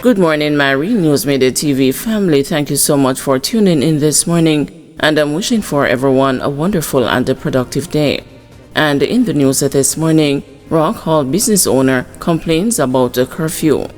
Good morning, my Real News Midday TV family. Thank you so much for tuning in this morning, and I'm wishing for everyone a wonderful and a productive day. And in the news this morning, Rock Hall business owner complains about a curfew.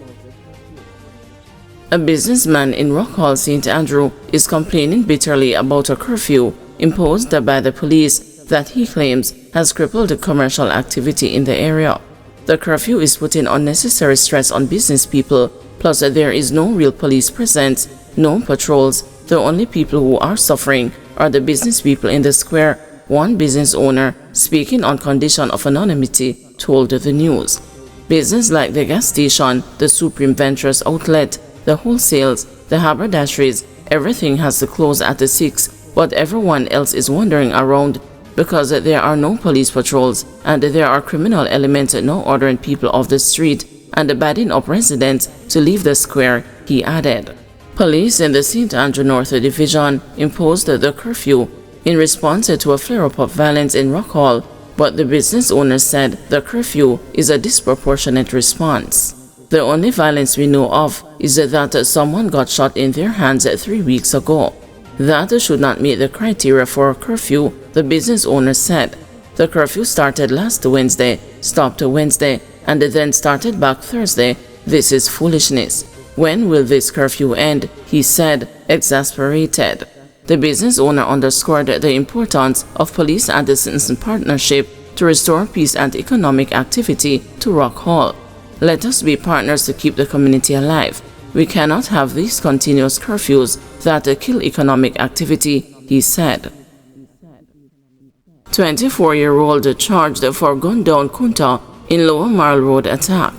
A businessman in Rock Hall, St. Andrew, is complaining bitterly about a curfew imposed by the police that he claims has crippled the commercial activity in the area. The curfew is putting unnecessary stress on business people, plus there is no real police presence, no patrols. The only people who are suffering are the business people in the square, one business owner, speaking on condition of anonymity, told the news. Business like the gas station, the Supreme Ventures outlet, the wholesales, the haberdasheries, everything has to close at 6, but everyone else is wandering around because there are no police patrols and there are criminal elements now ordering people off the street and abiding up residents to leave the square, he added. Police in the St. Andrew North Division imposed the curfew in response to a flare-up of violence in Rock Hall, but the business owner said the curfew is a disproportionate response. The only violence we know of is that someone got shot in their hands 3 weeks ago. That should not meet the criteria for a curfew, the business owner said. The curfew started last Wednesday, stopped Wednesday, and then started back Thursday. This is foolishness. When will this curfew end? He said, exasperated. The business owner underscored the importance of police and the citizen partnership to restore peace and economic activity to Rock Hall. Let us be partners to keep the community alive. We cannot have these continuous curfews that kill economic activity, he said. 24-year-old charged for gun-down Kunta in Lower Marl Road attack.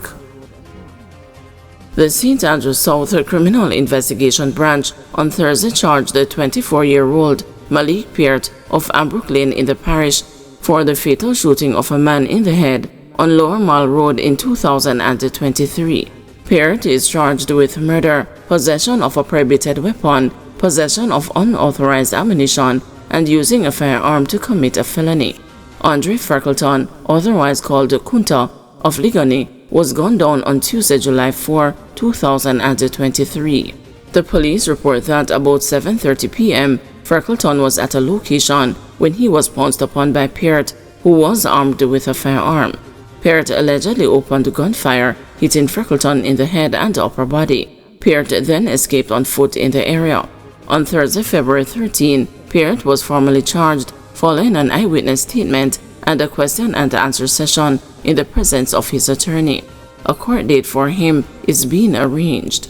The St. Andrew South Criminal Investigation Branch on Thursday charged the 24-year-old Malik Peart of Ambrook Lane in the parish for the fatal shooting of a man in the head on Lower Marl Road in 2023. Peart is charged with murder, possession of a prohibited weapon, possession of unauthorized ammunition, and using a firearm to commit a felony. Andre Freckleton, otherwise called Kunta, of Ligoni, was gunned down on Tuesday, July 4, 2023. The police report that about 7:30 p.m., Freckleton was at a location when he was pounced upon by Peart, who was armed with a firearm. Peart allegedly opened gunfire, hitting Freckleton in the head and upper body. Peart then escaped on foot in the area. On Thursday, February 13, Peart was formally charged following an eyewitness statement and a question and answer session in the presence of his attorney. A court date for him is being arranged.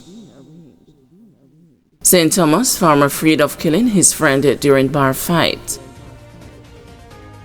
St. Thomas farmer freed of killing his friend during bar fight.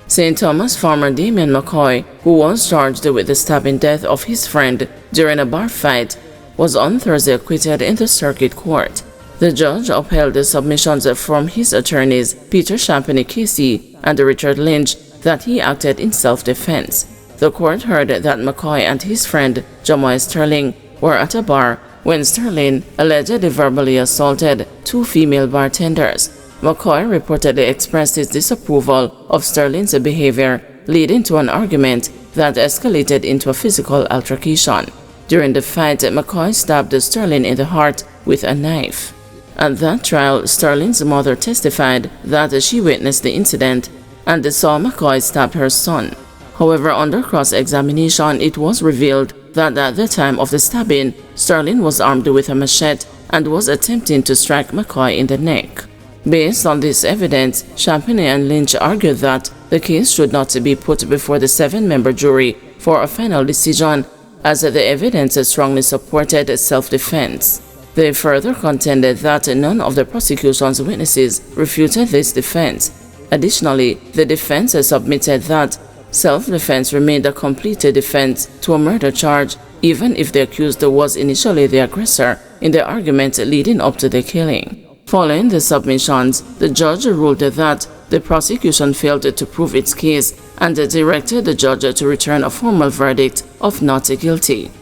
St. Thomas farmer Damien McCoy, who was charged with the stabbing death of his friend during a bar fight, was on Thursday acquitted in the circuit court. The judge upheld the submissions from his attorneys Peter Champagny Casey and Richard Lynch that he acted in self-defense. The court heard that McCoy and his friend Jamoy Sterling were at a bar when Sterling allegedly verbally assaulted 2 female bartenders. McCoy reportedly expressed his disapproval of Sterling's behavior, leading to an argument that escalated into a physical altercation. During the fight, McCoy stabbed Sterling in the heart with a knife. At that trial, Sterling's mother testified that she witnessed the incident and saw McCoy stab her son. However, under cross-examination, it was revealed that at the time of the stabbing, Sterling was armed with a machete and was attempting to strike McCoy in the neck. Based on this evidence, Champagny and Lynch argued that the case should not be put before the 7-member jury for a final decision, as the evidence strongly supported self-defense. They further contended that none of the prosecution's witnesses refuted this defense. Additionally, the defense submitted that self-defense remained a complete defense to a murder charge, even if the accused was initially the aggressor in the argument leading up to the killing. Following the submissions, the judge ruled that the prosecution failed to prove its case and directed the judge to return a formal verdict of not guilty.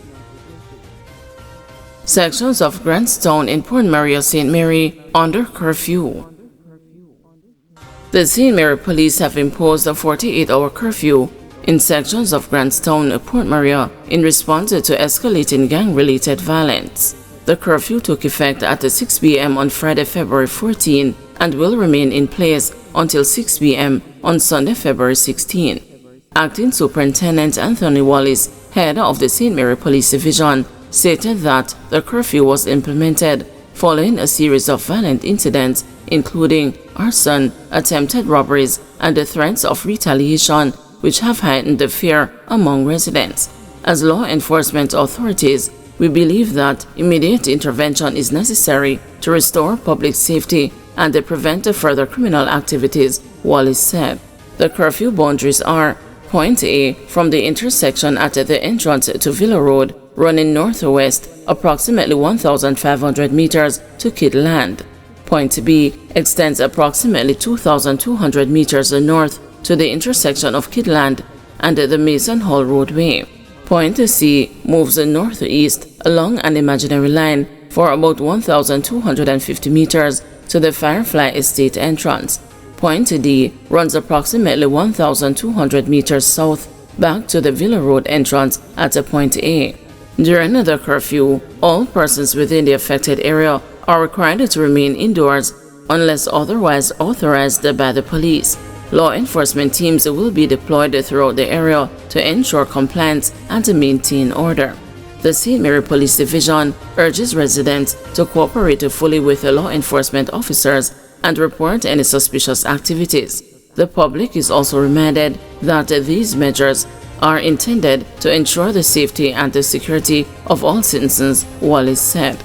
Sections of Grantstown in Port Maria St. Mary under curfew. The St. Mary police have imposed a 48-hour curfew in sections of Grantstown, Port Maria, in response to escalating gang-related violence. The curfew took effect at 6 p.m. on Friday, February 14, and will remain in place until 6 p.m. on Sunday, February 16. Acting Superintendent Anthony Wallace, head of the St. Mary Police Division, stated that the curfew was implemented following a series of violent incidents, including arson, attempted robberies, and the threats of retaliation, which have heightened the fear among residents. As law enforcement authorities, we believe that immediate intervention is necessary to restore public safety and prevent further criminal activities, Wallace said. The curfew boundaries are: Point A, from the intersection at the entrance to Villa Road, running northwest approximately 1,500 meters to Kidland. Point B extends approximately 2,200 meters north to the intersection of Kidland and the Mason Hall roadway. Point C moves northeast along an imaginary line for about 1,250 meters to the Firefly Estate entrance. Point D runs approximately 1,200 meters south back to the Villa Road entrance at Point A. During the curfew, all persons within the affected area are required to remain indoors unless otherwise authorized by the police. Law enforcement teams will be deployed throughout the area to ensure compliance and to maintain order. The St. Mary Police Division urges residents to cooperate fully with the law enforcement officers and report any suspicious activities. The public is also reminded that these measures are intended to ensure the safety and the security of all citizens, Wallace said.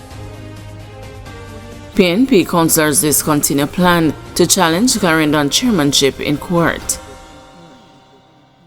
PNP councillors discontinue plan to challenge Clarendon chairmanship in court.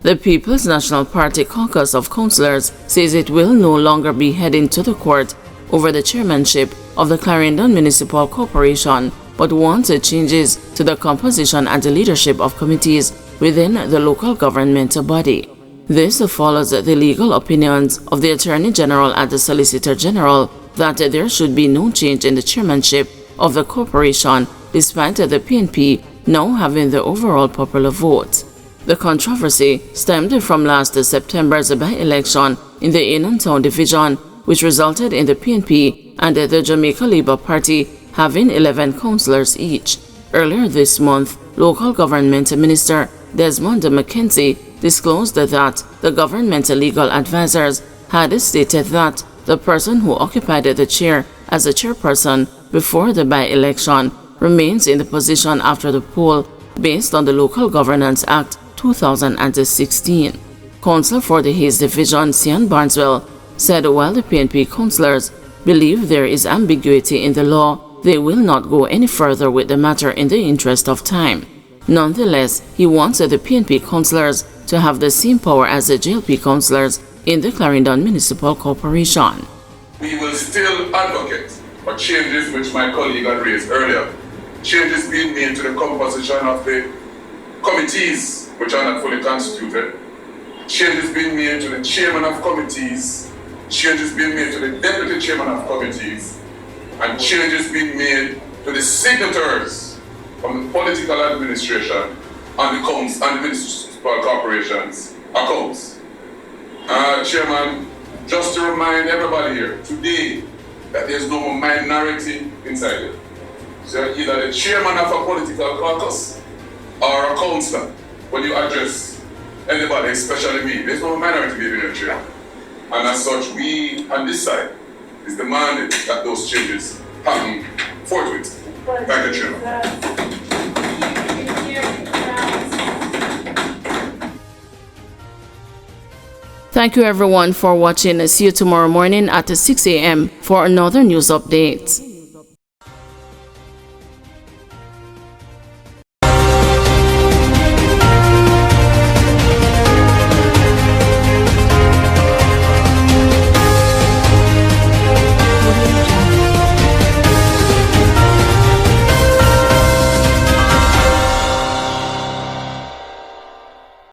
The People's National Party caucus of councillors says it will no longer be heading to the court over the chairmanship of the Clarendon Municipal Corporation, but wants changes to the composition and the leadership of committees within the local government body. This follows the legal opinions of the Attorney General and the Solicitor General that there should be no change in the chairmanship of the corporation despite the PNP now having the overall popular vote. The controversy stemmed from last September's by-election in the Inontown division, which resulted in the PNP and the Jamaica Labour Party having 11 councillors each. Earlier this month, Local Government Minister Desmond McKenzie disclosed that the government legal advisors had stated that the person who occupied the chair as a chairperson before the by-election remains in the position after the poll based on the Local Governance Act 2016. Counsel for the Hayes Division, Sian Barneswell, said while the PNP councillors believe there is ambiguity in the law, they will not go any further with the matter in the interest of time. Nonetheless, he wants the PNP councillors to have the same power as the JLP councillors in the Clarendon Municipal Corporation. We will still advocate for changes which my colleague had raised earlier. Changes being made to the composition of the committees which are not fully constituted. Changes being made to the chairman of committees. Changes being made to the deputy chairman of committees. And changes being made to the signatories from the political administration and the municipal corporations accounts. Chairman, just to remind everybody here today that there's no more minority inside it. So either the chairman of a political caucus or a councillor, when you address anybody, especially me, there's no minority leader in the chair. And as such, we on this side is demanding that those changes happen forthwith. Thank you, Chairman. Thank you everyone for watching. See you tomorrow morning at 6 a.m. for another news update.